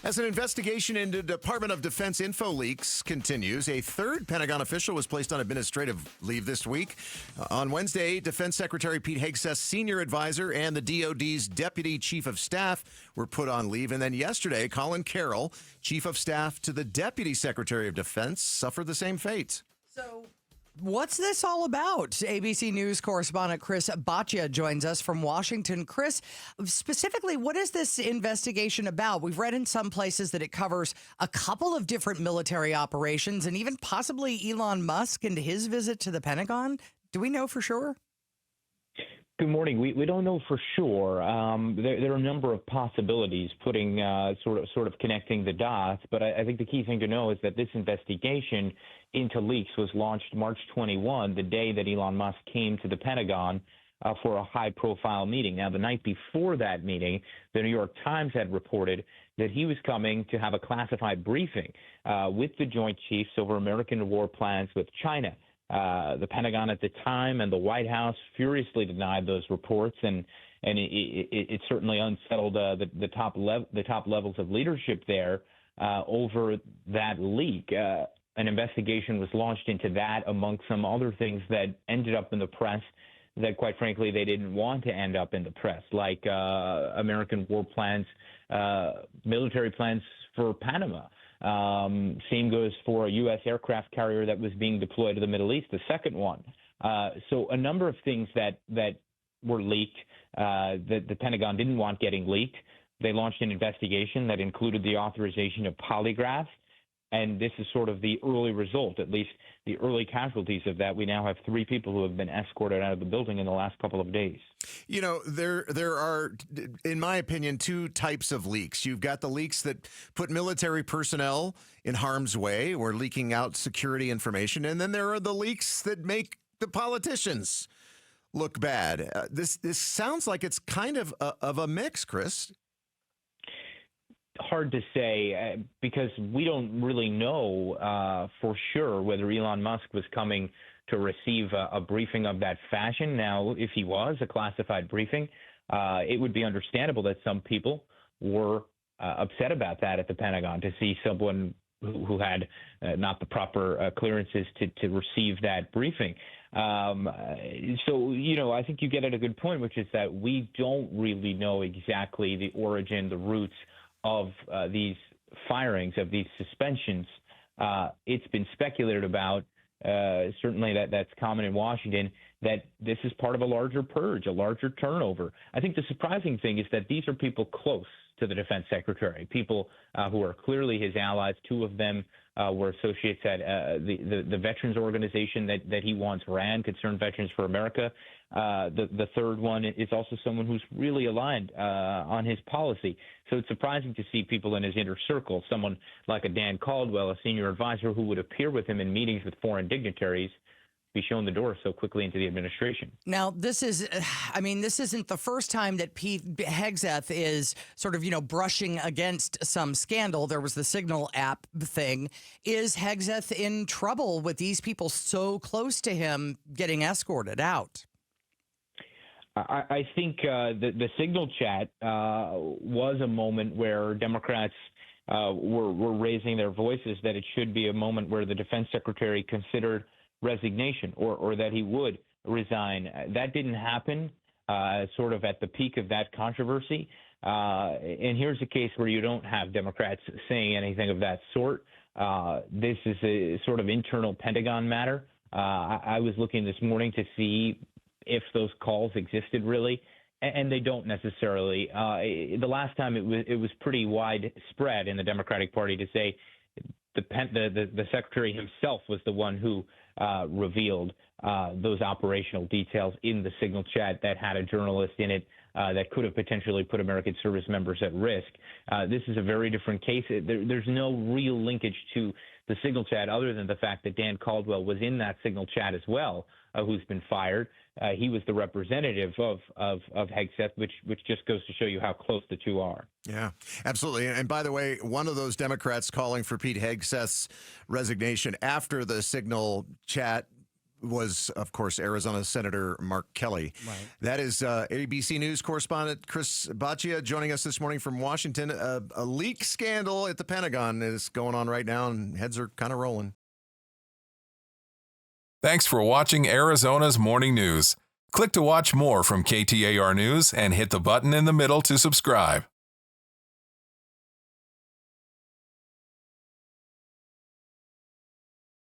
As an investigation into Department of Defense info leaks continues, a third Pentagon official was placed on administrative leave this week. On Wednesday, Defense Secretary Pete Hegseth's senior advisor and the DoD's deputy chief of staff were put on leave. And then yesterday, Colin Carroll, chief of staff to the deputy secretary of defense, suffered the same fate. So what's this all about? ABC News correspondent Chris Boccia joins us from Washington. Chris, specifically, what is this investigation about? We've read in some places that it covers a couple of different military operations and even possibly Elon Musk and his visit to the Pentagon. Do we know for sure? Good morning. We don't know for sure. There are a number of possibilities putting sort of connecting the dots, but I think the key thing to know is that this investigation into leaks was launched March 21, the day that Elon Musk came to the Pentagon for a high-profile meeting. Now, the night before that meeting, the New York Times had reported that he was coming to have a classified briefing with the Joint Chiefs over American war plans with China. The Pentagon at the time and the White House furiously denied those reports, and it certainly unsettled the top levels of leadership there over that leak. An investigation was launched into that, among some other things that ended up in the press that, quite frankly, they didn't want to end up in the press, like American war plans, military plans for Panama. Same goes for a U.S. aircraft carrier that was being deployed to the Middle East, the second one. So a number of things that were leaked that the Pentagon didn't want getting leaked. They launched an investigation that included the authorization of polygraphs. And this is sort of the early result, at least the early casualties of that. We now have 3 people who have been escorted out of the building in the last couple of days. You know, there are, in my opinion, 2 types of leaks. You've got the leaks that put military personnel in harm's way or leaking out security information. And then there are the leaks that make the politicians look bad. This sounds like it's kind of a mix, Chris. Hard to say because we don't really know for sure whether Elon Musk was coming to receive a briefing of that fashion. Now, if he was a classified briefing, it would be understandable that some people were upset about that at the Pentagon, to see someone who had not the proper clearances to receive that briefing. So, I think you get at a good point, which is that we don't really know exactly the origin, the roots of these firings, of these suspensions. It's been speculated about, certainly that's common in Washington, that this is part of a larger purge, a larger turnover. I think the surprising thing is that these are people close to the defense secretary, people who are clearly his allies. 2 of them were associates at the veterans organization that he once ran, Concerned Veterans for America. The third one is also someone who's really aligned on his policy. So it's surprising to see people in his inner circle, someone like a Dan Caldwell, a senior advisor who would appear with him in meetings with foreign dignitaries, be shown the door so quickly into the administration. Now, this isn't the first time that Pete Hegseth is sort of, brushing against some scandal. There was the Signal app thing. Is Hegseth in trouble with these people so close to him getting escorted out? I think the Signal chat was a moment where Democrats were raising their voices that it should be a moment where the defense secretary considered resignation or that he would resign. That didn't happen sort of at the peak of that controversy. And here's a case where you don't have Democrats saying anything of that sort. This is a sort of internal Pentagon matter. I was looking this morning to see if those calls existed really, and they don't necessarily. The last time it was pretty widespread in the Democratic Party to say the secretary himself was the one who revealed those operational details in the Signal chat that had a journalist in it that could have potentially put American service members at risk. This is a very different case. There's no real linkage to the Signal chat other than the fact that Dan Caldwell was in that Signal chat as well, who's been fired. He was the representative of Hegseth, which just goes to show you how close the 2 are. Yeah, absolutely. And by the way, one of those Democrats calling for Pete Hegseth's resignation after the Signal chat was, of course, Arizona Senator Mark Kelly. Right. That is ABC News correspondent Chris Boccia joining us this morning from Washington. A leak scandal at the Pentagon is going on right now, and heads are kind of rolling. Thanks for watching Arizona's Morning News. Click to watch more from KTAR News and hit the button in the middle to subscribe.